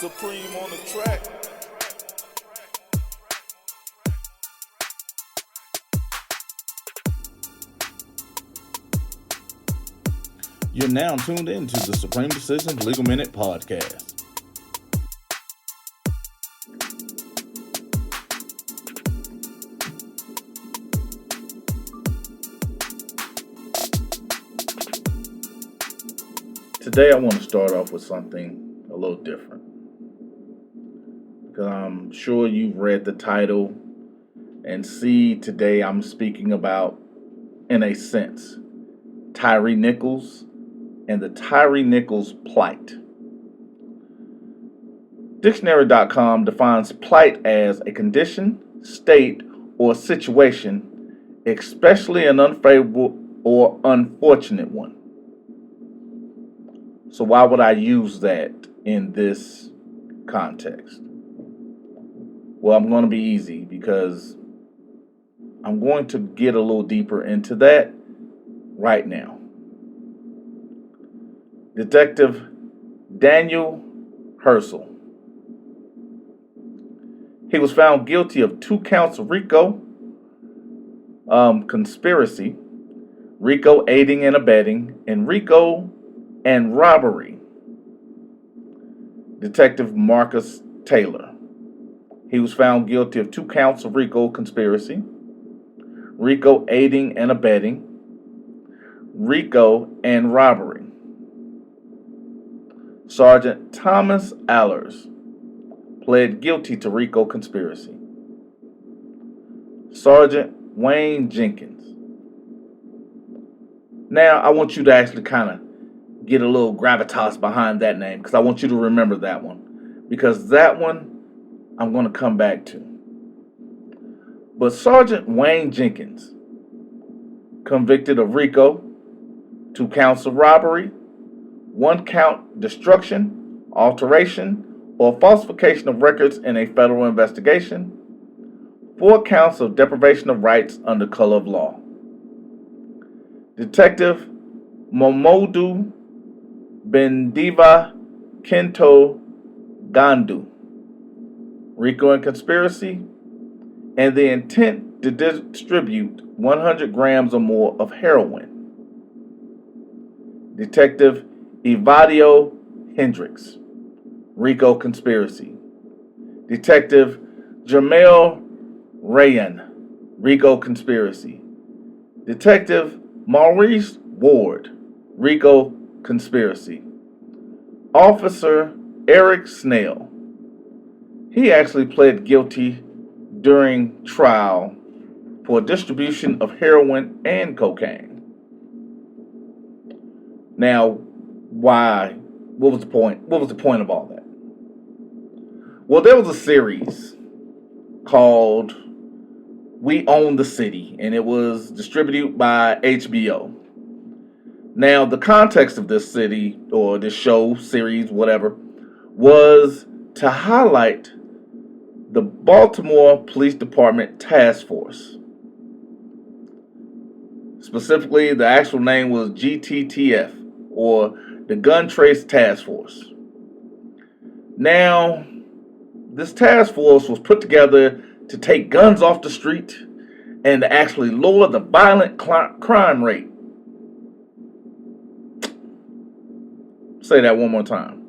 Supreme on the track. You're now tuned into the Supreme Decisions Legal Minute Podcast. Today I want to start off with something a little different, because I'm sure you've read the title and see today I'm speaking about, in a sense, Tyre Nichols and the Tyre Nichols Plight. Dictionary.com defines plight as a condition, state, or situation, especially an unfavorable or unfortunate one. So why would I use that in this context? Well, I'm going to be easy because I'm going to get a little deeper into that right now. Detective Daniel Herschel. He was found guilty of 2 counts of RICO conspiracy, RICO aiding and abetting, and RICO and robbery. Detective Marcus Taylor. He was found guilty of 2 counts of RICO conspiracy, RICO aiding and abetting, RICO and robbery. Sergeant Thomas Allers pled guilty to RICO conspiracy. Sergeant Wayne Jenkins. Now, I want you to actually kind of get a little gravitas behind that name, because I want you to remember that one, because that one I'm going to come back to. But Sergeant Wayne Jenkins, convicted of RICO, 2 counts of robbery, 1 count destruction, alteration, or falsification of records in a federal investigation, 4 counts of deprivation of rights under color of law. Detective Momodu Bendiva Kento Gandu, RICO and conspiracy, and the intent to distribute 100 grams or more of heroin. Detective Evadio Hendricks, RICO conspiracy. Detective Jamel Rayan, RICO conspiracy. Detective Maurice Ward, RICO conspiracy. Officer Eric Snell. He actually pled guilty during trial for distribution of heroin and cocaine. Now, why? What was the point? What was the point of all that? Well, there was a series called We Own the City, and it was distributed by HBO. Now, the context of this city, or this show, series, whatever, was to highlight the Baltimore Police Department Task Force. Specifically, the actual name was GTTF, or the Gun Trace Task Force. Now, this task force was put together to take guns off the street and to actually lower the violent crime rate. Say that one more time.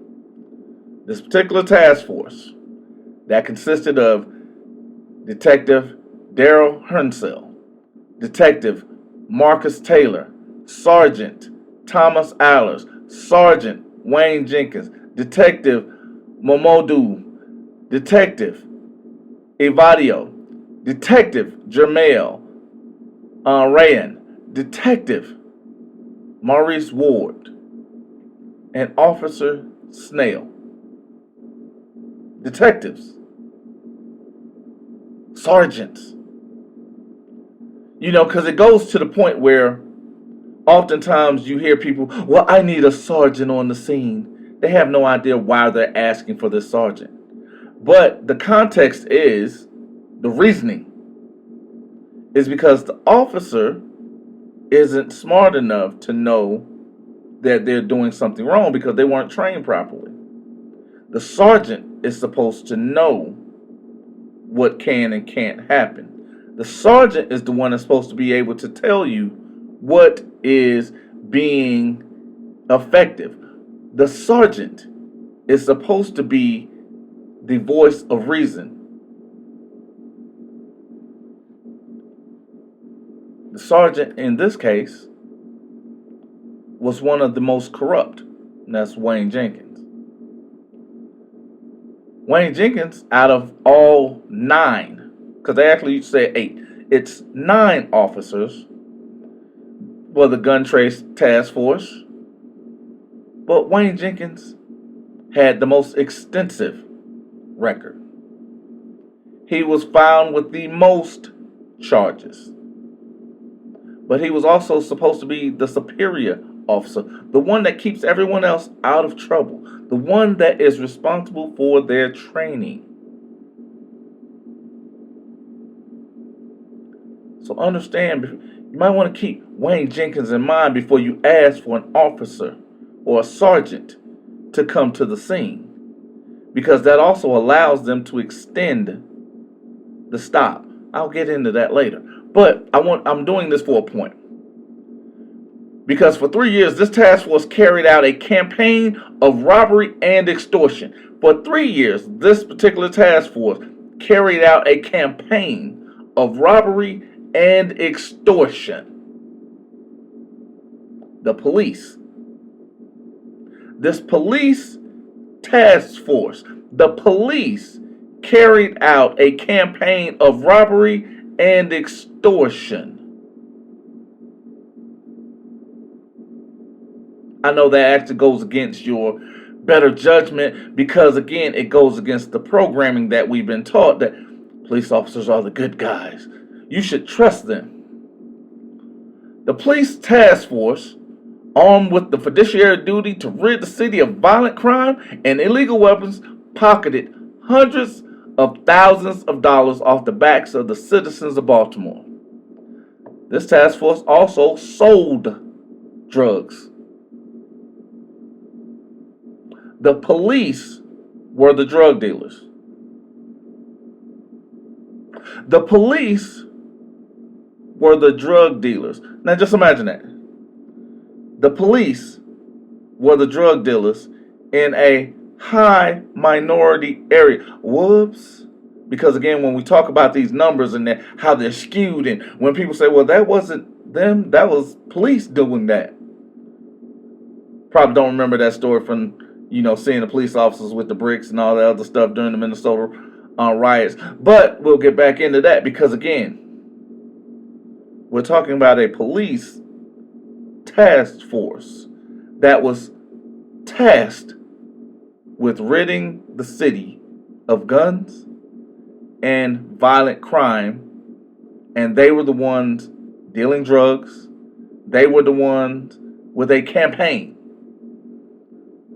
This particular task force that consisted of Detective Daryl Hernsell, Detective Marcus Taylor, Sergeant Thomas Allers, Sergeant Wayne Jenkins, Detective Momodu, Detective Evadio, Detective Jermail Rayan, Detective Maurice Ward, and Officer Snell. Detectives, sergeants. Because it goes to the point where oftentimes you hear people, well, I need a sergeant on the scene. They have no idea why they're asking for this sergeant. But the context is, the reasoning is because the officer isn't smart enough to know that they're doing something wrong because they weren't trained properly. The sergeant is supposed to know what can and can't happen. The sergeant is the one that's supposed to be able to tell you what is being effective. The sergeant is supposed to be the voice of reason. The sergeant in this case was one of the most corrupt, and that's Wayne Jenkins. Wayne Jenkins, out of all 9, because they actually said 8, it's 9 officers for the gun trace task force, but Wayne Jenkins had the most extensive record. He was found with the most charges, but he was also supposed to be the superior officer, the one that keeps everyone else out of trouble, the one that is responsible for their training. So understand, you might want to keep Wayne Jenkins in mind before you ask for an officer or a sergeant to come to the scene, because that also allows them to extend the stop. I'll get into that later. But I'm doing this for a point. Because for 3 years, this task force carried out a campaign of robbery and extortion. For 3 years, this particular task force carried out a campaign of robbery and extortion. The police. This police task force, the police carried out a campaign of robbery and extortion. I know that actually goes against your better judgment because, again, it goes against the programming that we've been taught that police officers are the good guys. You should trust them. The police task force, armed with the fiduciary duty to rid the city of violent crime and illegal weapons, pocketed hundreds of thousands of dollars off the backs of the citizens of Baltimore. This task force also sold drugs. The police were the drug dealers. The police were the drug dealers. Now just imagine that. The police were the drug dealers in a high minority area. Whoops. Because again, when we talk about these numbers and how they're skewed, and when people say, well, that wasn't them, that was police doing that. Probably don't remember that story from, seeing the police officers with the bricks and all that other stuff during the Minnesota riots. But we'll get back into that because, again, we're talking about a police task force that was tasked with ridding the city of guns and violent crime, and they were the ones dealing drugs. They were the ones with a campaign.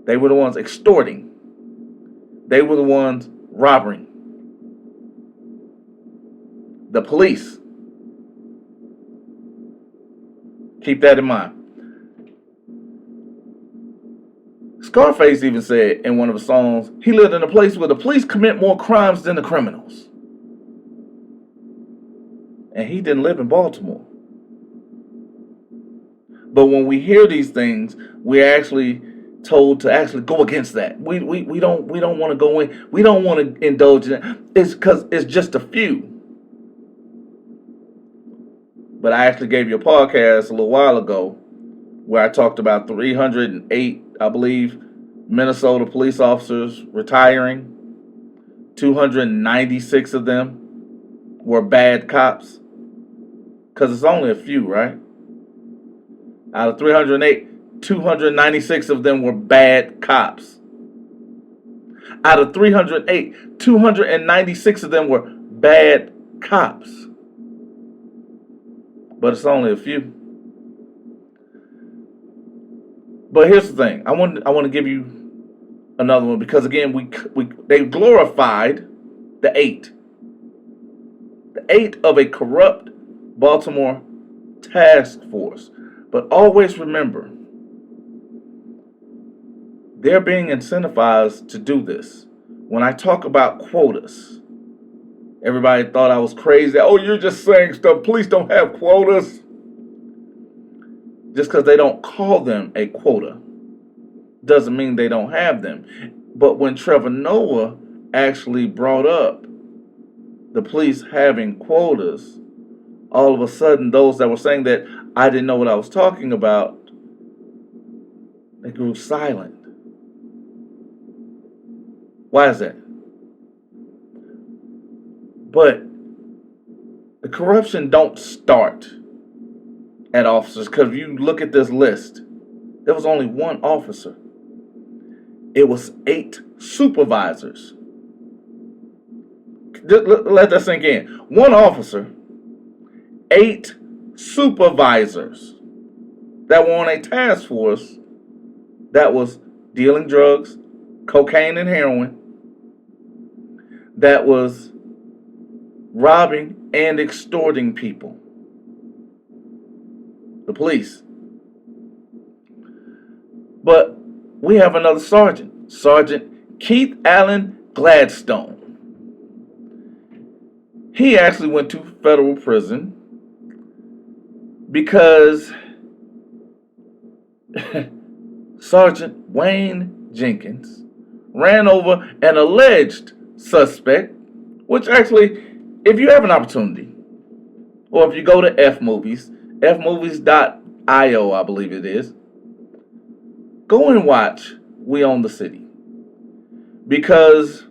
They were the ones extorting. They were the ones robbing. The police. Keep that in mind. Scarface even said in one of the songs, he lived in a place where the police commit more crimes than the criminals. And he didn't live in Baltimore. But when we hear these things, we're actually told to actually go against that. We don't want to go in. We don't want to indulge in it. It's because it's just a few. But I actually gave you a podcast a little while ago where I talked about 308, I believe, Minnesota police officers retiring. 296 of them were bad cops. Because it's only a few, right? Out of 308, 296 of them were bad cops. Out of 308, 296 of them were bad cops. But it's only a few. But here's the thing. I want to give you another one because again, they glorified the 8. The 8 of a corrupt Baltimore task force. But always remember, They're being incentivized to do this. When I talk about quotas, everybody thought I was crazy. Oh, you're just saying stuff. Police don't have quotas. Just because they don't call them a quota doesn't mean they don't have them. But when Trevor Noah actually brought up the police having quotas, all of a sudden those that were saying that I didn't know what I was talking about, they grew silent. Why is that? But the corruption don't start at officers, because if you look at this list, there was only one officer. It was 8 supervisors. Let that sink in. One officer, 8 supervisors that were on a task force that was dealing drugs, cocaine and heroin, that was robbing and extorting people. The police. But we have another sergeant, Sergeant Keith Allen Gladstone. He actually went to federal prison because Sergeant Wayne Jenkins ran over an alleged suspect, which actually, if you have an opportunity, or if you go to fmovies.io, I believe it is, go and watch We Own the City, because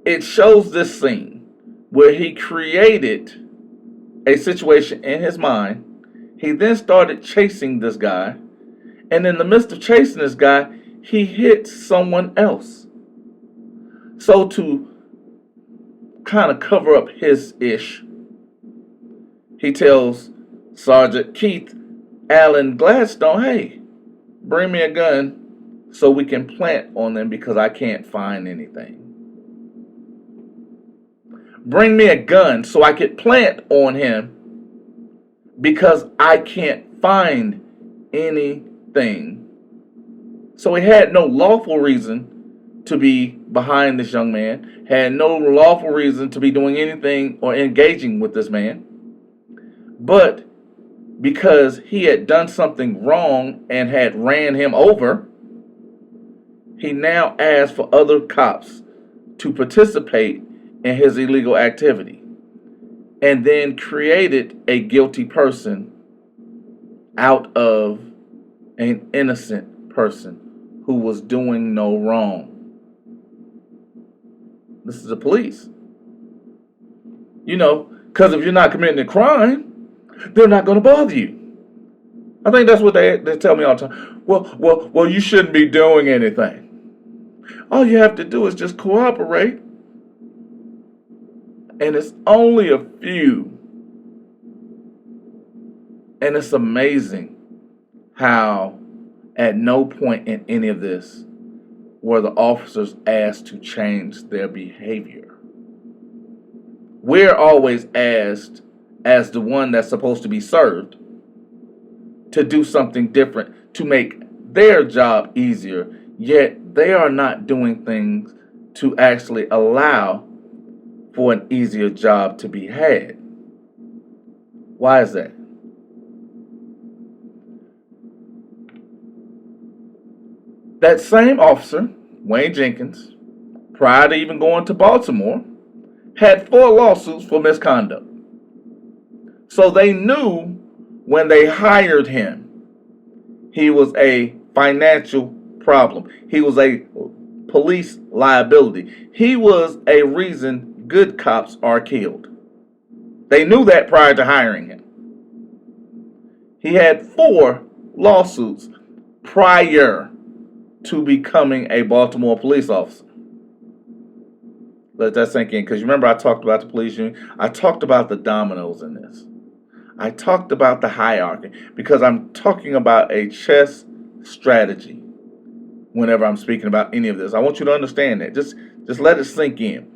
it shows this scene where he created a situation in his mind. He then started chasing this guy, and in the midst of chasing this guy, he hit someone else. So to kind of cover up his ish, he tells Sergeant Keith Allen Gladstone, hey, bring me a gun so we can plant on them because I can't find anything. Bring me a gun so I could plant on him because I can't find anything. So he had no lawful reason to be behind this young man, had no lawful reason to be doing anything or engaging with this man. But because he had done something wrong and had ran him over, he now asked for other cops to participate in his illegal activity, and then created a guilty person out of an innocent person who was doing no wrong. This is the police. You know, because if you're not committing a crime, they're not going to bother you. I think that's what they tell me all the time. Well, you shouldn't be doing anything. All you have to do is just cooperate. And it's only a few. And it's amazing how at no point in any of this were the officers asked to change their behavior. We're always asked, as the one that's supposed to be served, to do something different to make their job easier, yet they are not doing things to actually allow for an easier job to be had. Why is that? That same officer, Wayne Jenkins, prior to even going to Baltimore, had 4 lawsuits for misconduct. So they knew when they hired him, he was a financial problem. He was a police liability. He was a reason good cops are killed. They knew that prior to hiring him. He had 4 lawsuits prior to becoming a Baltimore police officer. Let that sink in, because you remember I talked about the police union. I talked about the dominoes in this. I talked about the hierarchy, because I'm talking about a chess strategy whenever I'm speaking about any of this. I want you to understand that. Just let it sink in.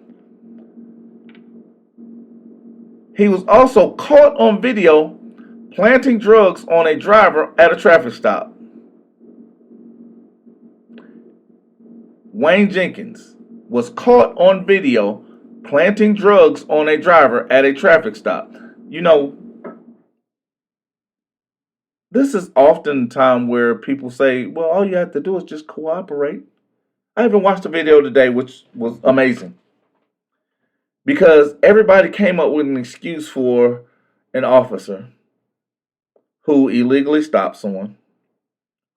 He was also caught on video planting drugs on a driver at a traffic stop. Wayne Jenkins was caught on video planting drugs on a driver at a traffic stop. You know, this is often the time where people say, well, all you have to do is just cooperate. I even watched a video today, which was amazing. Because everybody came up with an excuse for an officer who illegally stopped someone,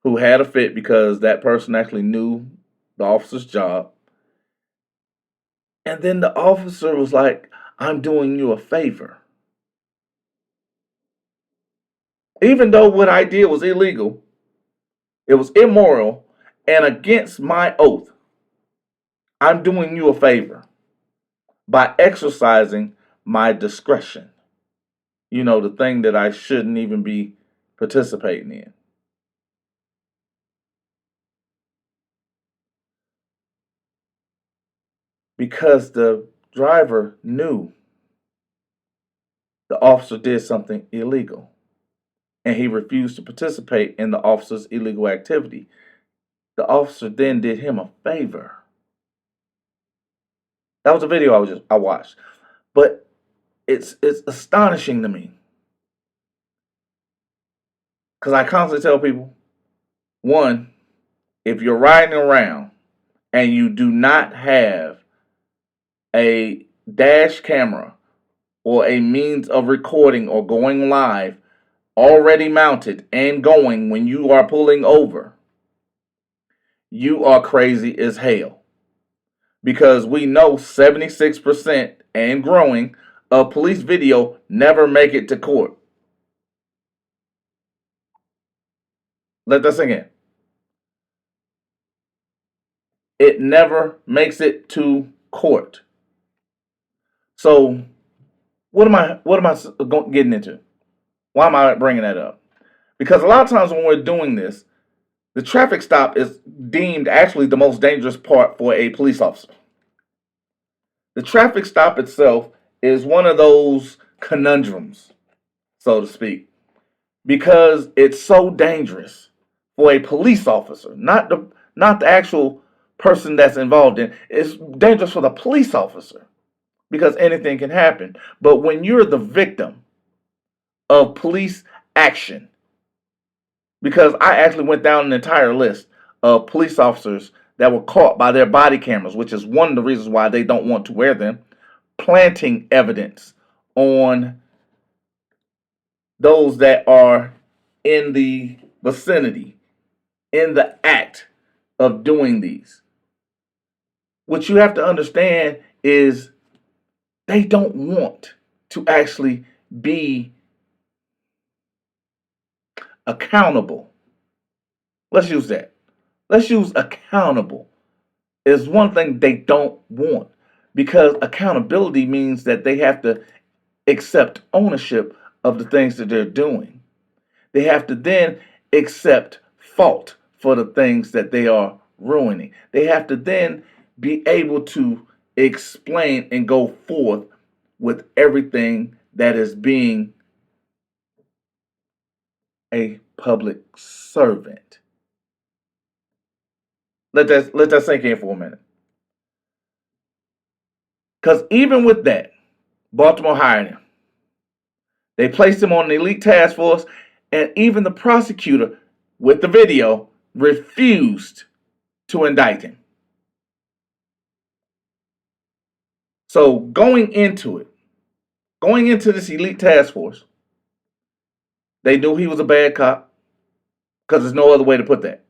who had a fit because that person actually knew the officer's job. And then the officer was like, I'm doing you a favor. Even though what I did was illegal, it was immoral, and against my oath, I'm doing you a favor by exercising my discretion. You know, the thing that I shouldn't even be participating in. Because the driver knew the officer did something illegal and he refused to participate in the officer's illegal activity. The officer then did him a favor. That was a video I watched. But it's astonishing to me. Because I constantly tell people, one, if you're riding around and you do not have a dash camera or a means of recording or going live already mounted and going when you are pulling over, you are crazy as hell. Because we know 76% and growing of police video never make it to court. Let that sink in. It never makes it to court. So what am I getting into? Why am I bringing that up? Because a lot of times when we're doing this, the traffic stop is deemed actually the most dangerous part for a police officer. The traffic stop itself is one of those conundrums, so to speak, because it's so dangerous for a police officer, not the actual person that's involved in. It's dangerous for the police officer because anything can happen. But when you're the victim of police action, because I actually went down an entire list of police officers that were caught by their body cameras, which is one of the reasons why they don't want to wear them, planting evidence on those that are in the vicinity, in the act of doing these. What you have to understand is they don't want to actually be accountable. Let's use that. Let's use accountable is one thing they don't want, because accountability means that they have to accept ownership of the things that they're doing. They have to then accept fault for the things that they are ruining. They have to then be able to explain and go forth with everything that is being a public servant. Let that sink in for a minute. Because even with that, Baltimore hired him. They placed him on an elite task force, and even the prosecutor, with the video, refused to indict him. So going into this elite task force, they knew he was a bad cop, because there's no other way to put that.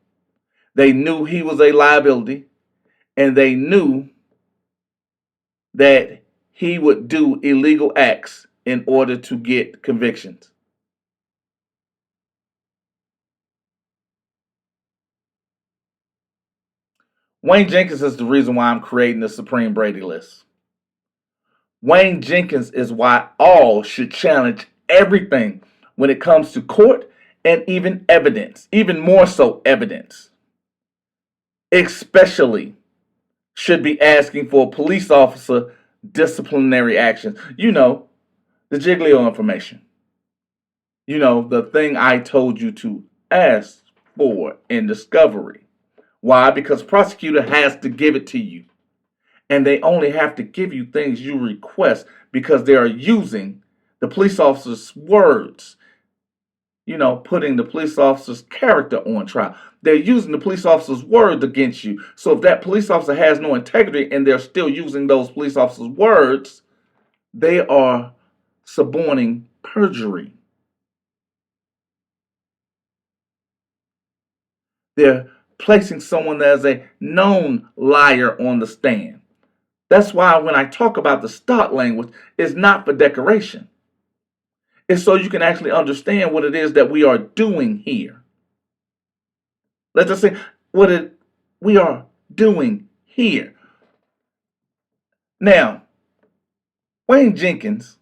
They knew he was a liability, and they knew that he would do illegal acts in order to get convictions. Wayne Jenkins is the reason why I'm creating the Supreme Brady list. Wayne Jenkins is why all should challenge everything when it comes to court and even evidence, even more so evidence. Especially should be asking for police officer disciplinary actions. You know, the Giglio information. You know, the thing I told you to ask for in discovery. Why? Because prosecutor has to give it to you. And they only have to give you things you request because they are using the police officer's words, putting the police officer's character on trial. They're using the police officer's words against you. So if that police officer has no integrity and they're still using those police officers' words, they are suborning perjury. They're placing someone as a known liar on the stand. That's why when I talk about the stock language, it's not for decoration. It's so you can actually understand what it is that we are doing here. Let's just say we are doing here. Now, Wayne Jenkins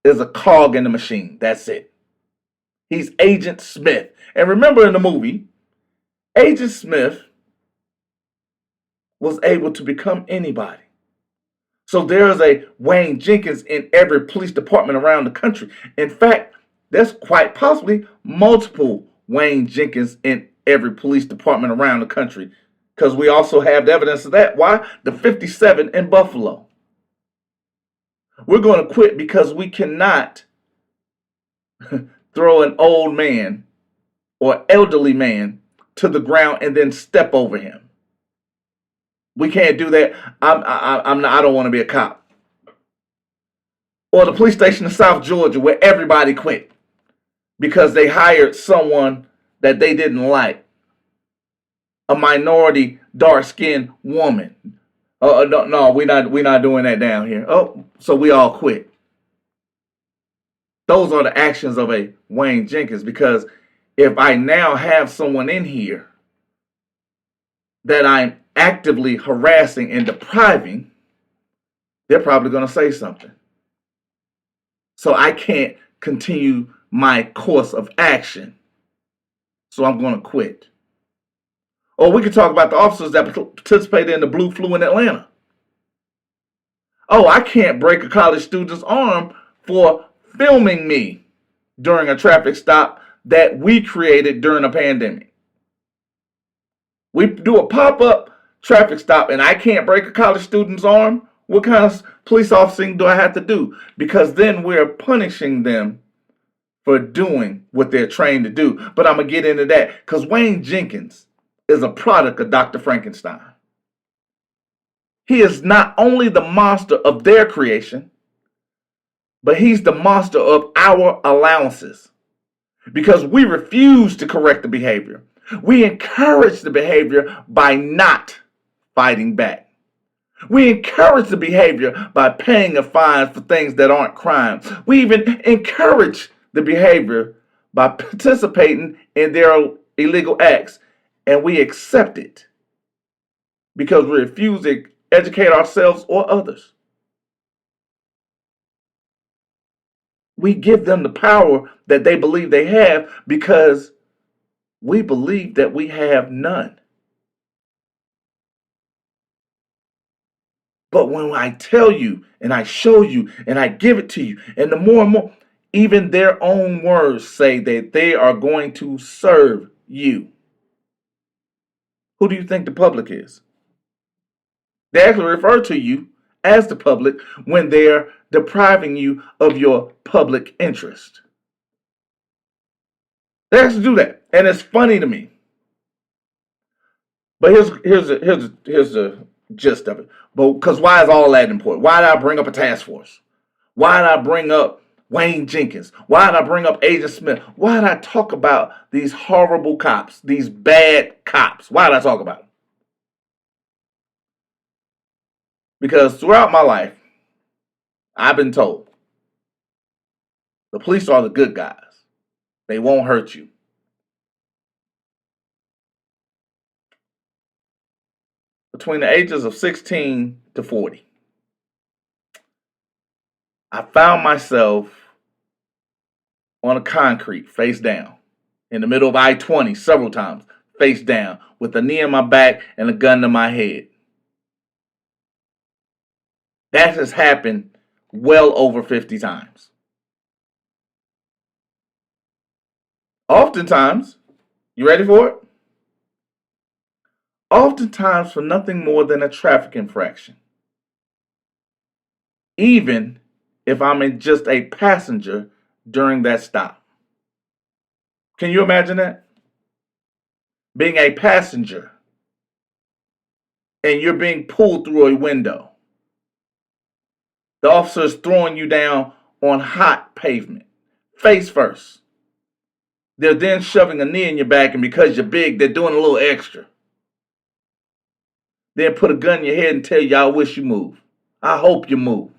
is a cog in the machine. That's it. He's Agent Smith. And remember in the movie, Agent Smith was able to become anybody. So there's a Wayne Jenkins in every police department around the country. In fact, there's quite possibly multiple Wayne Jenkins in every police department around the country, because we also have the evidence of that. Why? The 57 in Buffalo. We're going to quit because we cannot throw an old man or elderly man to the ground and then step over him. We can't do that. I don't want to be a cop. Or the police station in South Georgia where everybody quit because they hired someone that they didn't like, a minority, dark-skinned woman. No, we're not doing that down here. Oh, so we all quit. Those are the actions of a Wayne Jenkins, because if I now have someone in here that I'm actively harassing and depriving, they're probably going to say something. So I can't continue my course of action. So I'm going to quit. Or we could talk about the officers that participated in the blue flu in Atlanta. Oh, I can't break a college student's arm for filming me during a traffic stop that we created during a pandemic. We do a pop-up traffic stop and I can't break a college student's arm. What kind of police officering do I have to do? Because then we're punishing them for doing what they're trained to do. But I'm going to get into that because Wayne Jenkins is a product of Dr. Frankenstein. He is not only the monster of their creation, but he's the monster of our allowances, because we refuse to correct the behavior. We encourage the behavior by not fighting back. We encourage the behavior by paying a fine for things that aren't crimes. We even encourage the behavior by participating in their illegal acts, and we accept it because we refuse to educate ourselves or others. We give them the power that they believe they have because we believe that we have none. But when I tell you and I show you and I give it to you, and the more and more, even their own words say that they are going to serve you. Who do you think the public is? They actually refer to you as the public when they're depriving you of your public interest. They actually do that, and it's funny to me. But here's the gist of it. But because why is all that important? Why did I bring up a task force? Why did I bring up Wayne Jenkins? Why did I bring up Agent Smith? Why did I talk about these horrible cops, these bad cops? Why did I talk about them? Because throughout my life, I've been told the police are the good guys. They won't hurt you. Between the ages of 16 to 40, I found myself on a concrete, face down, in the middle of I-20 several times, face down, with a knee in my back and a gun to my head. That has happened well over 50 times. Oftentimes, you ready for it? oftentimes for nothing more than a traffic infraction, even if I'm just a passenger during that stop. Can you imagine that? Being a passenger and you're being pulled through a window. The officer is throwing you down on hot pavement, face first. They're then shoving a knee in your back, and because you're big, they're doing a little extra. Then put a gun in your head and tell you, I wish you move. I hope you move.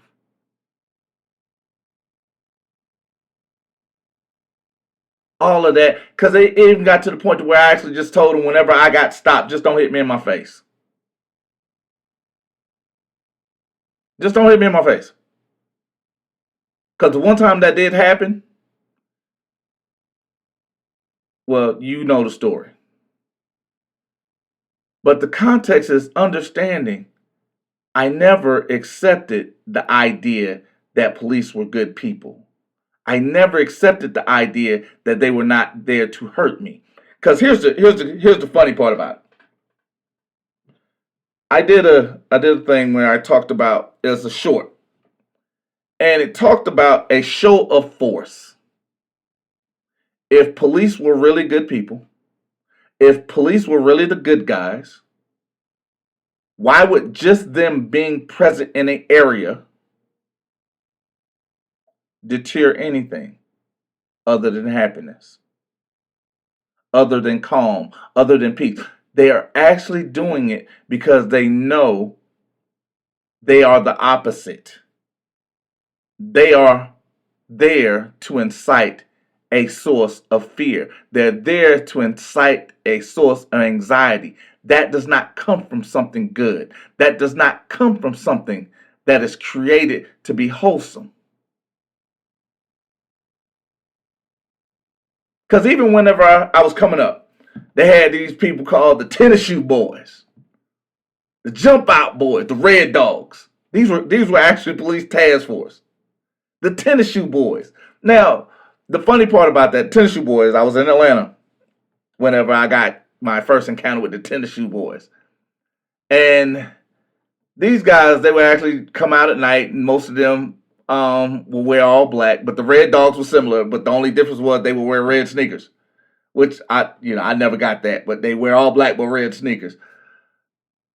All of that, because it even got to the point to where I actually just told them whenever I got stopped, just don't hit me in my face. Just don't hit me in my face. Because the one time that did happen, well, you know the story. But the context is understanding I never accepted the idea that police were good people. I never accepted the idea that they were not there to hurt me. Because here's the funny part about it. I did a thing where I talked about, it was a short, and it talked about a show of force. If police were really good people, if police were really the good guys, why would just them being present in an area deter anything other than happiness, other than calm, other than peace? They are actually doing it because they know they are the opposite. They are there to incite a source of fear. They're there to incite a source of anxiety. That does not come from something good. That does not come from something that is created to be wholesome. Because even whenever I was coming up, they had these people called the tennis shoe boys, the jump out boys, the red dogs. These were actually police task force. The tennis shoe boys. Now, the funny part about that tennis shoe boys, I was in Atlanta whenever I got my first encounter with the tennis shoe boys. And these guys, they would actually come out at night, and most of them will wear all black. But the red dogs were similar, but the only difference was they would wear red sneakers, which I never got that. But they wear all black but red sneakers.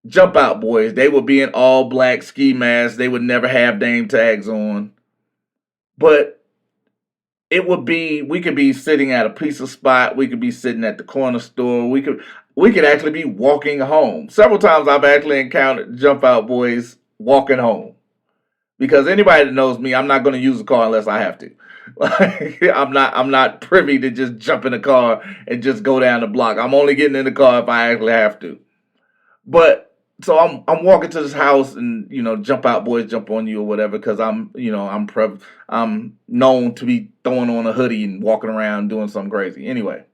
Jump out boys, they would be in all black ski masks. They would never have name tags on. But it would be, we could be sitting at a pizza spot, we could be sitting at the corner store, we could actually be walking home. Several times I've actually encountered jump out boys walking home. Because anybody that knows me, I'm not going to use a car unless I have to. I'm not privy to just jump in a car and just go down the block. I'm only getting in the car if I actually have to. But so I'm walking to this house, and jump out boys jump on you or whatever, because I'm known to be throwing on a hoodie and walking around doing something crazy. Anyway,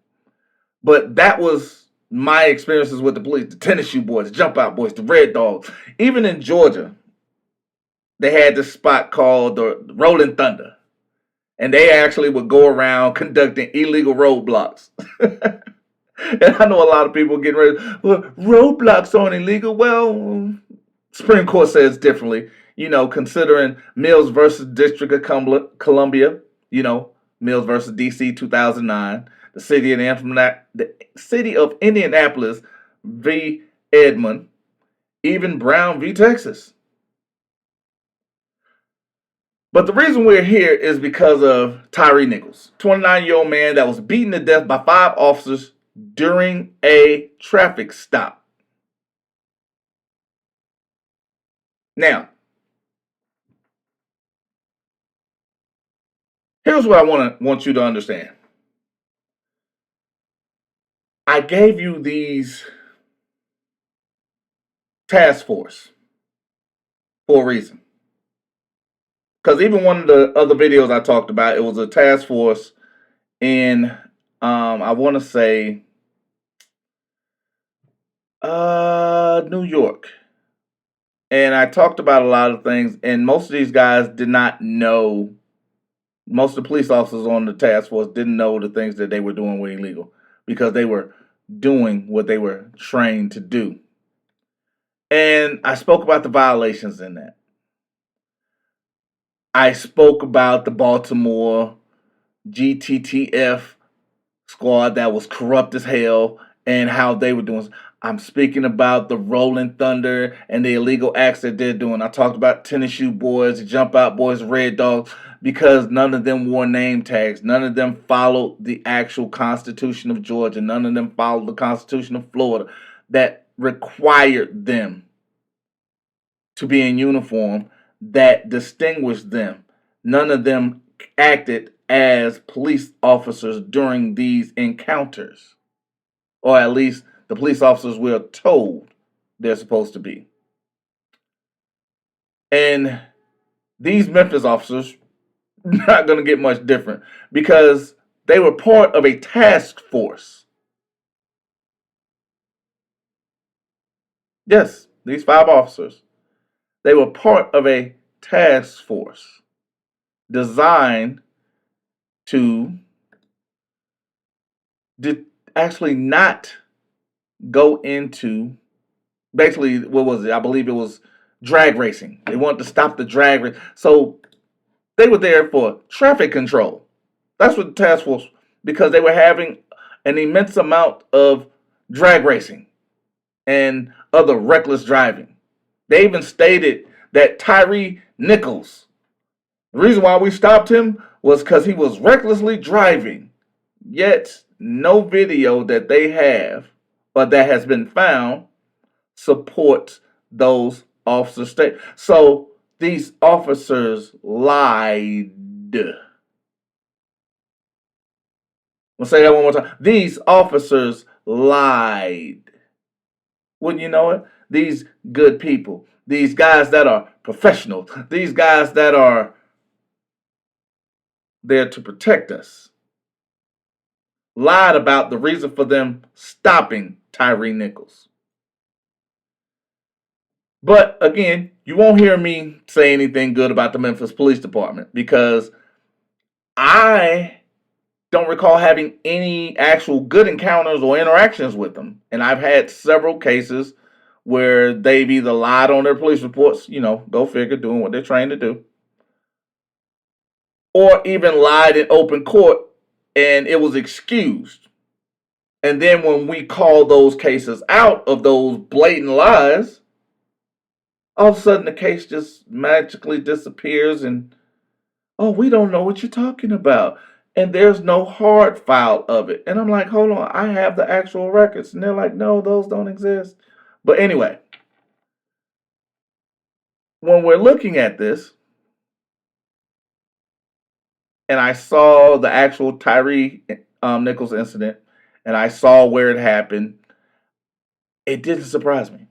but that was my experiences with the police, the tennis shoe boys, the jump out boys, the red dogs. Even in Georgia, they had this spot called the Rolling Thunder, and they actually would go around conducting illegal roadblocks. And I know a lot of people getting ready, well, roadblocks aren't illegal. Well, Supreme Court says differently. Considering Mills versus District of Columbia, Mills versus DC 2009, the city of Indianapolis v. Edmond, even Brown v. Texas. But the reason we're here is because of Tyre Nichols, 29-year-old man that was beaten to death by 5 officers during a traffic stop. Now, here's what I want you to understand. I gave you these task force for a reason. Because even one of the other videos I talked about, it was a task force in, I want to say, New York. And I talked about a lot of things, and most of these guys did not know, most of the police officers on the task force didn't know the things that they were doing were illegal, because they were doing what they were trained to do. And I spoke about the violations in that. I spoke about the Baltimore GTTF squad that was corrupt as hell and how they were doing. I'm speaking about the Rolling Thunder and the illegal acts that they're doing. I talked about Tennis Shoe Boys, the Jump Out Boys, Red Dogs, because none of them wore name tags. None of them followed the actual Constitution of Georgia. None of them followed the Constitution of Florida that required them to be in uniform, that distinguished them. None of them acted as police officers during these encounters, or at least the police officers we're told they're supposed to be. And these Memphis officers not going to get much different because they were part of a task force. Yes, these 5 officers, they were part of a task force designed to actually not go into, basically, what was it? I believe it was drag racing. They wanted to stop the drag race. So they were there for traffic control. That's what the task force, because they were having an immense amount of drag racing and other reckless driving. They even stated that Tyre Nichols, the reason why we stopped him was because he was recklessly driving. Yet, no video that they have or that has been found supports those officers' statements. So these officers lied. I'll say that one more time. These officers lied. Wouldn't you know it? These good people, these guys that are professionals, these guys that are there to protect us, lied about the reason for them stopping Tyre Nichols. But again, you won't hear me say anything good about the Memphis Police Department because I don't recall having any actual good encounters or interactions with them. And I've had several cases where they've either lied on their police reports, go figure, doing what they're trained to do, or even lied in open court and it was excused. And then when we call those cases out of those blatant lies, all of a sudden the case just magically disappears and, oh, we don't know what you're talking about. And there's no hard file of it. And I'm like, hold on, I have the actual records. And they're like, no, those don't exist. But anyway, when we're looking at this, and I saw the actual Tyre Nichols incident, and I saw where it happened, it didn't surprise me.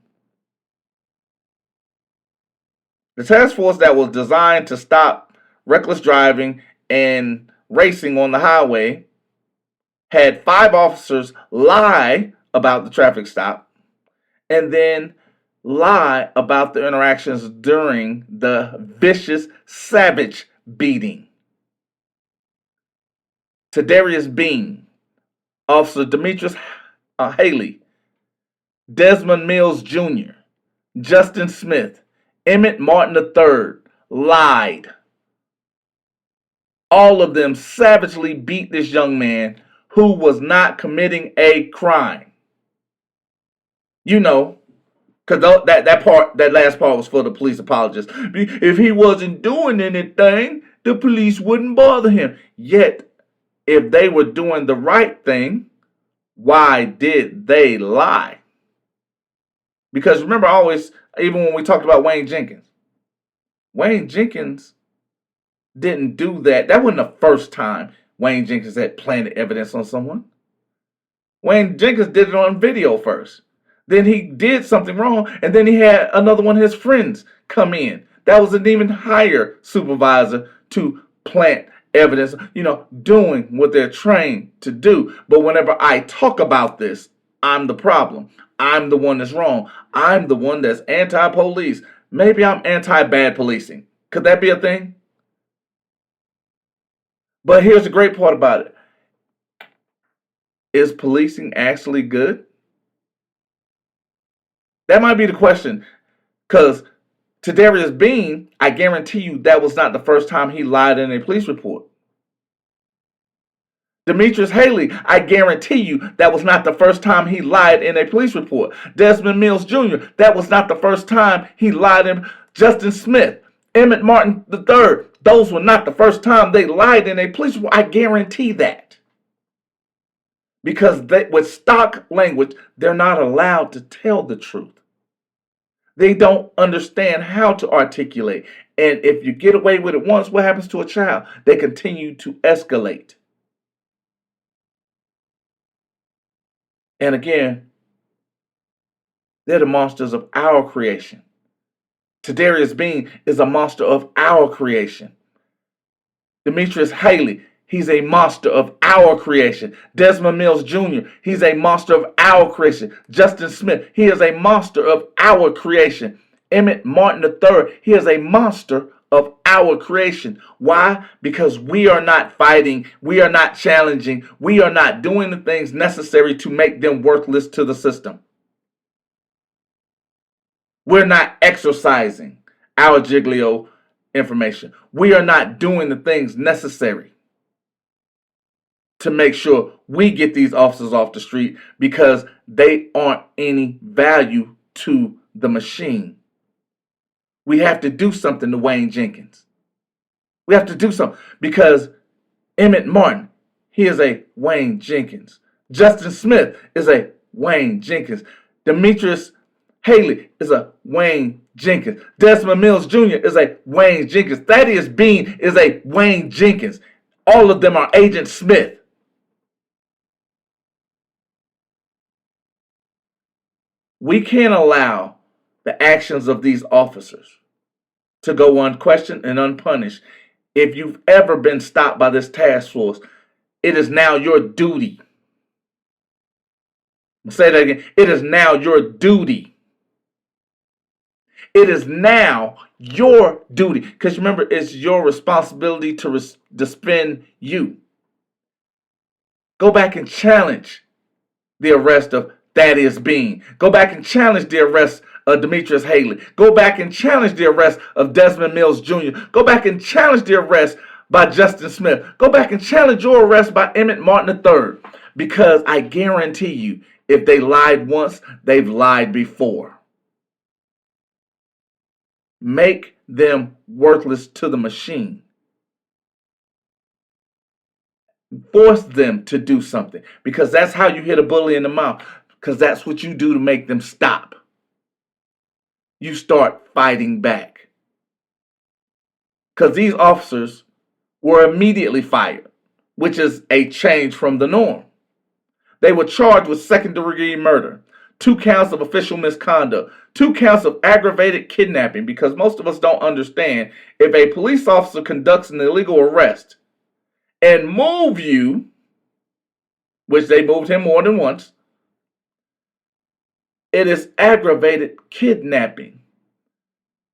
The task force that was designed to stop reckless driving and racing on the highway had 5 officers lie about the traffic stop and then lie about the interactions during the vicious, savage beating. Tadarius Bean, Officer Demetrius Haley, Desmond Mills Jr., Justin Smith, Emmett Martin III lied. All of them savagely beat this young man who was not committing a crime. Because that last part was for the police apologist. If he wasn't doing anything, the police wouldn't bother him. Yet, if they were doing the right thing, why did they lie? Because remember, always, even when we talked about Wayne Jenkins didn't do that. That wasn't the first time Wayne Jenkins had planted evidence on someone. Wayne Jenkins did it on video first. Then he did something wrong, and then he had another one of his friends come in. That was an even higher supervisor to plant evidence, doing what they're trained to do. But whenever I talk about this, I'm the problem. I'm the one that's wrong. I'm the one that's anti-police. Maybe I'm anti-bad policing. Could that be a thing? But here's the great part about it. Is policing actually good? That might be the question. Because Tadarius Bean, I guarantee you that was not the first time he lied in a police report. Demetrius Haley, I guarantee you that was not the first time he lied in a police report. Desmond Mills Jr., that was not the first time he lied in. Justin Smith, Emmett Martin III, those were not the first time they lied in a police report. I guarantee that. Because with stock language, they're not allowed to tell the truth. They don't understand how to articulate. And if you get away with it once, what happens to a child? They continue to escalate. And again, they're the monsters of our creation. Tadarius Bean is a monster of our creation. Demetrius Haley, he's a monster of our creation. Desmond Mills Jr., he's a monster of our creation. Justin Smith, he is a monster of our creation. Emmett Martin III, he is a monster of our creation. Why? Because we are not fighting, we are not challenging, we are not doing the things necessary to make them worthless to the system. We're not exercising our Giglio information. We are not doing the things necessary to make sure we get these officers off the street because they aren't any value to the machine. We have to do something to Wayne Jenkins. We have to do something because Emmett Martin, he is a Wayne Jenkins. Justin Smith is a Wayne Jenkins. Demetrius Haley is a Wayne Jenkins. Desmond Mills Jr. is a Wayne Jenkins. Thaddeus Bean is a Wayne Jenkins. All of them are Agent Smith. We can't allow the actions of these officers to go unquestioned and unpunished. If you've ever been stopped by this task force, it is now your duty. I'll say that again. It is now your duty. It is now your duty. Because remember, it's your responsibility to defend you. Go back and challenge the arrest of Thaddeus Bean. Go back and challenge the arrest of Demetrius Haley. Go back and challenge the arrest of Desmond Mills Jr. Go back and challenge the arrest by Justin Smith. Go back and challenge your arrest by Emmett Martin III. Because I guarantee you, if they lied once, they've lied before. Make them worthless to the machine. Force them to do something. Because that's how you hit a bully in the mouth. Because that's what you do to make them stop. You start fighting back. Because these officers were immediately fired, which is a change from the norm. They were charged with second-degree murder, 2 counts of official misconduct, 2 counts of aggravated kidnapping, because most of us don't understand if a police officer conducts an illegal arrest and move you, which they moved him more than once, it is aggravated kidnapping.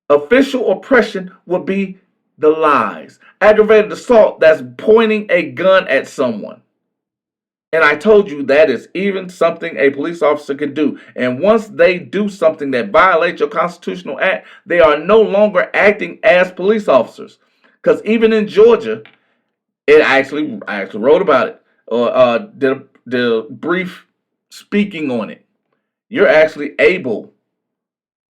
Official oppression would be the lies. Aggravated assault, that's pointing a gun at someone. And I told you that is even something a police officer can do. And once they do something that violates your constitutional act, they are no longer acting as police officers. Because even in Georgia, I actually wrote about it or did a brief speaking on it. You're actually able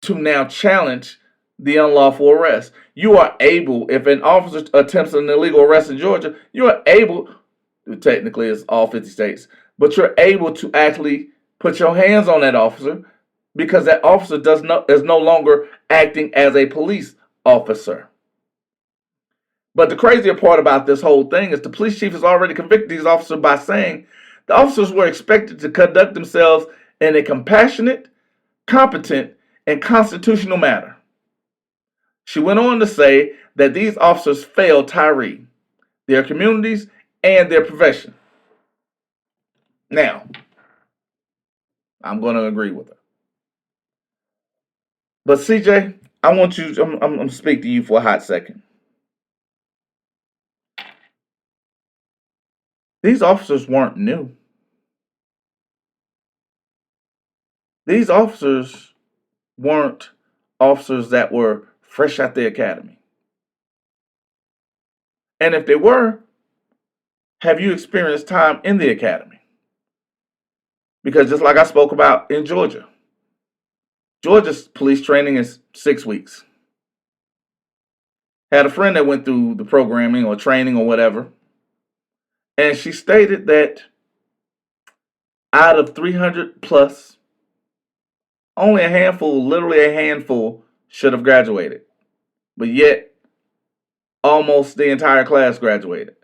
to now challenge the unlawful arrest. You are able, if an officer attempts an illegal arrest in Georgia, you are able, technically it's all 50 states, but you're able to actually put your hands on that officer because that officer is no longer acting as a police officer. But the crazier part about this whole thing is the police chief has already convicted these officers by saying the officers were expected to conduct themselves in a compassionate, competent, and constitutional manner. She went on to say that these officers failed Tyre, their communities, and their profession. Now, I'm going to agree with her. But CJ, I want you, I'm going to speak to you for a hot second. These officers weren't new. These officers weren't officers that were fresh out the academy. And if they were, have you experienced time in the academy? Because just like I spoke about in Georgia, Georgia's police training is 6 weeks. Had a friend that went through the programming or training or whatever, and she stated that out of 300 plus, only a handful, literally a handful, should have graduated. But yet, almost the entire class graduated.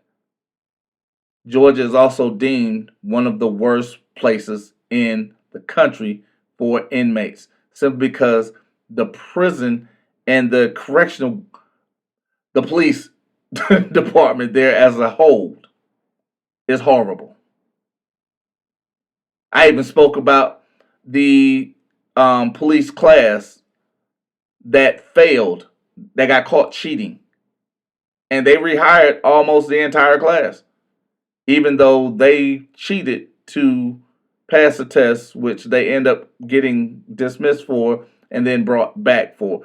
Georgia is also deemed one of the worst places in the country for inmates, simply because the prison and the police department there as a whole is horrible. I even spoke about the police class that failed, that got caught cheating, and they rehired almost the entire class, even though they cheated to pass a test, which they end up getting dismissed for and then brought back for.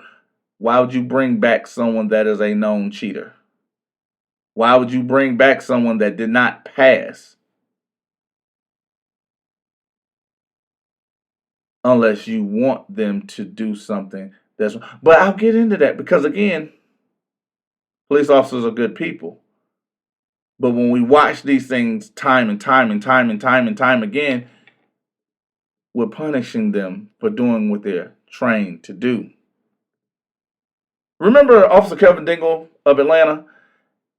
Why would you bring back someone that is a known cheater? Why would you bring back someone that did not pass? Unless you want them to do something that's. But I'll get into that because, again, police officers are good people. But when we watch these things time and time and time and time and time again, we're punishing them for doing what they're trained to do. Remember Officer Kelvin Dingle of Atlanta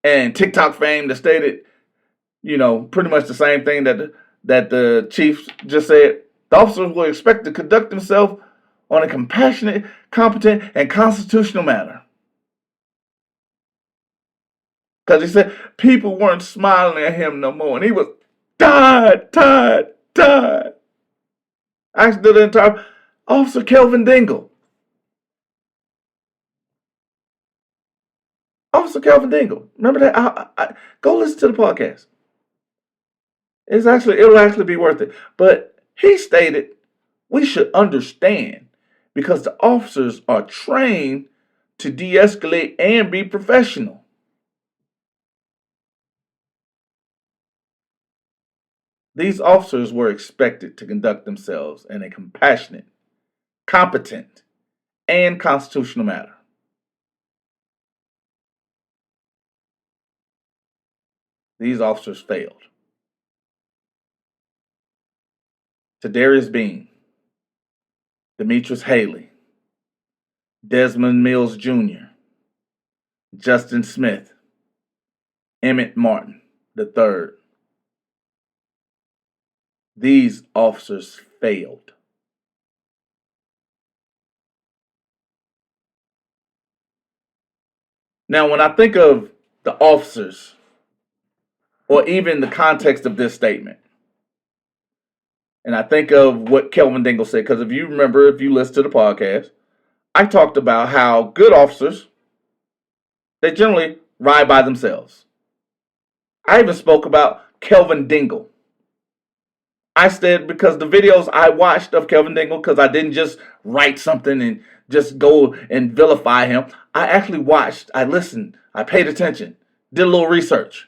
and TikTok fame that stated, pretty much the same thing that the chief just said? The officers were expected to conduct themselves on a compassionate, competent, and constitutional manner. Because he said people weren't smiling at him no more. And he was tired. I stood the entire Officer Kelvin Dingle. Officer Kelvin Dingle. Remember that? Go listen to the podcast. It'll actually be worth it. But he stated we should understand because the officers are trained to de-escalate and be professional. These officers were expected to conduct themselves in a compassionate, competent, and constitutional manner. These officers failed. Tadarius Bean, Demetrius Haley, Desmond Mills Jr., Justin Smith, Emmett Martin III. These officers failed. Now, when I think of the officers, or even the context of this statement, and I think of what Kelvin Dingle said, because if you remember, if you listen to the podcast, I talked about how good officers, they generally ride by themselves. I even spoke about Kelvin Dingle. I said because the videos I watched of Kelvin Dingle, because I didn't just write something and just go and vilify him. I actually watched, I listened, I paid attention, did a little research.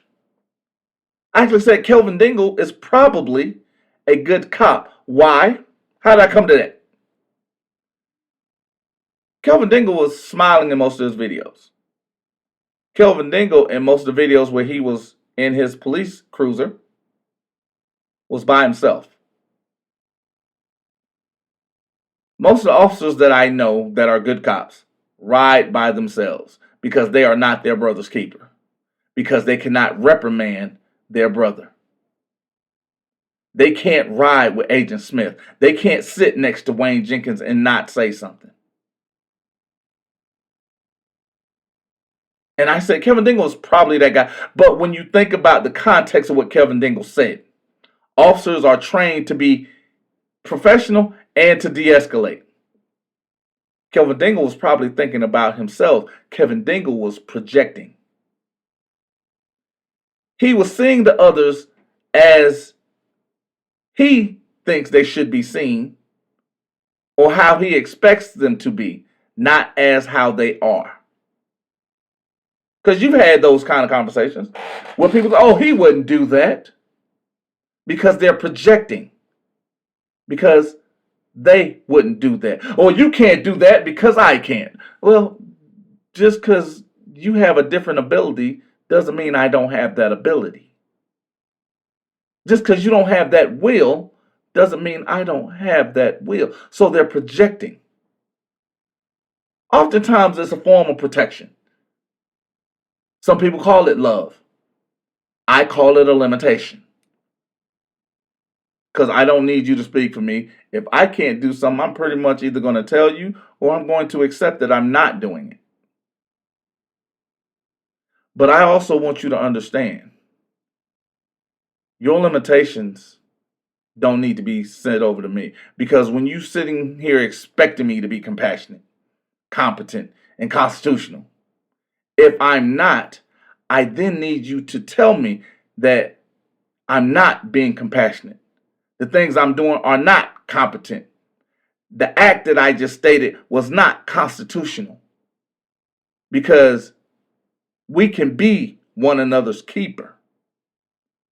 I actually said Kelvin Dingle is probably a good cop. Why? How did I come to that? Kelvin Dingle was smiling in most of his videos. Kelvin Dingle, in most of the videos where he was in his police cruiser, was by himself. Most of the officers that I know that are good cops ride by themselves because they are not their brother's keeper, because they cannot reprimand their brother. They can't ride with Agent Smith. They can't sit next to Wayne Jenkins and not say something. And I said Kelvin Dingle is probably that guy. But when you think about the context of what Kelvin Dingle said, officers are trained to be professional and to de-escalate. Kelvin Dingle was probably thinking about himself. Kelvin Dingle was projecting. He was seeing the others as he thinks they should be seen, or how he expects them to be, not as how they are. Because you've had those kind of conversations where people go, oh, he wouldn't do that, because they're projecting, because they wouldn't do that. Or you can't do that because I can't. Well, just because you have a different ability doesn't mean I don't have that ability. Just because you don't have that will doesn't mean I don't have that will. So they're projecting. Oftentimes it's a form of protection. Some people call it love. I call it a limitation. Because I don't need you to speak for me. If I can't do something, I'm pretty much either going to tell you or I'm going to accept that I'm not doing it. But I also want you to understand your limitations don't need to be sent over to me. Because when you sitting here expecting me to be compassionate, competent, and constitutional, if I'm not, I then need you to tell me that I'm not being compassionate. The things I'm doing are not competent. The act that I just stated was not constitutional. Because we can be one another's keeper.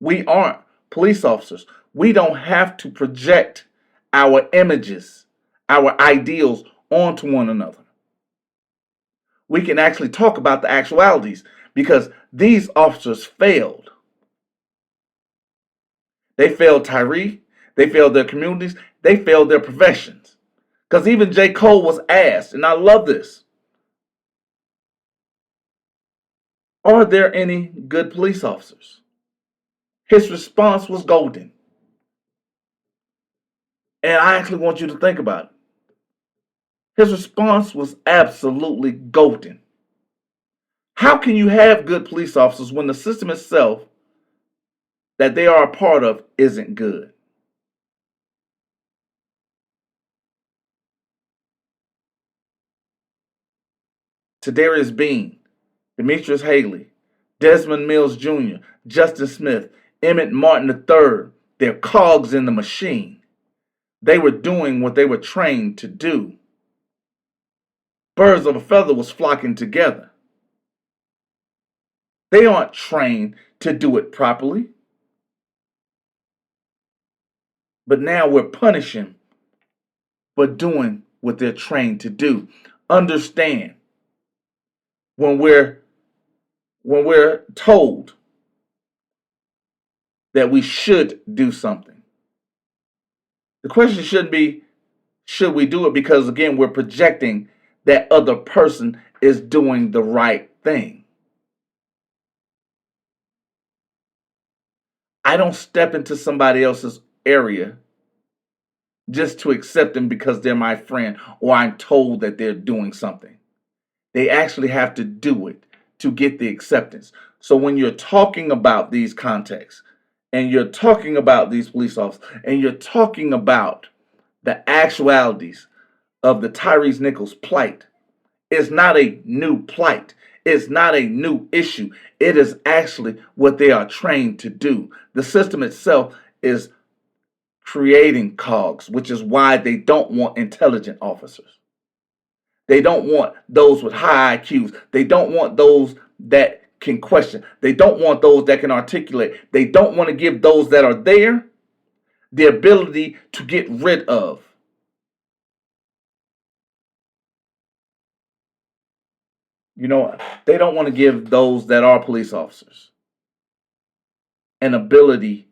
We aren't police officers. We don't have to project our images, our ideals onto one another. We can actually talk about the actualities because these officers failed. They failed Tyre. They failed their communities. They failed their professions. Because even J. Cole was asked, and I love this, are there any good police officers? His response was golden. And I actually want you to think about it. His response was absolutely golden. How can you have good police officers when the system itself that they are a part of isn't good? Tadarius Bean, Demetrius Haley, Desmond Mills Jr., Justin Smith, Emmett Martin III, they're cogs in the machine. They were doing what they were trained to do. Birds of a feather was flocking together. They aren't trained to do it properly. But now we're punishing for doing what they're trained to do. Understand, when we're told that we should do something, the question shouldn't be, should we do it? Because again, we're projecting that other person is doing the right thing. I don't step into somebody else's area just to accept them because they're my friend or I'm told that they're doing something. They actually have to do it to get the acceptance. So when you're talking about these contexts and you're talking about these police officers and you're talking about the actualities of the Tyre Nichols plight, it's not a new plight. It's not a new issue. It is actually what they are trained to do. The system itself is creating cogs, which is why they don't want intelligent officers. They don't want those with high IQs. They don't want those that can question. They don't want those that can articulate. They don't want to give those that are there the ability to get rid of. They don't want to give those that are police officers an ability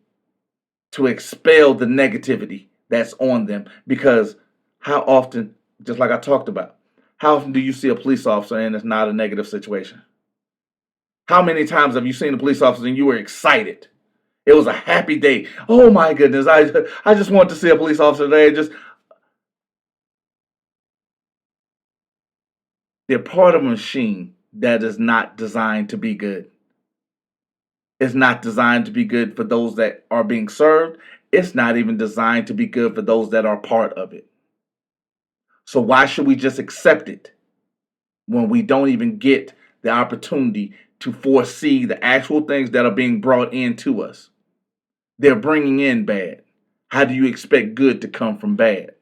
to expel the negativity that's on them. Because how often, just like I talked about, how often do you see a police officer and it's not a negative situation? How many times have you seen a police officer and you were excited? It was a happy day. Oh my goodness, I just want to see a police officer today. They're part of a machine that is not designed to be good. It's not designed to be good for those that are being served. It's not even designed to be good for those that are part of it. So why should we just accept it when we don't even get the opportunity to foresee the actual things that are being brought into us? They're bringing in bad. How do you expect good to come from bad?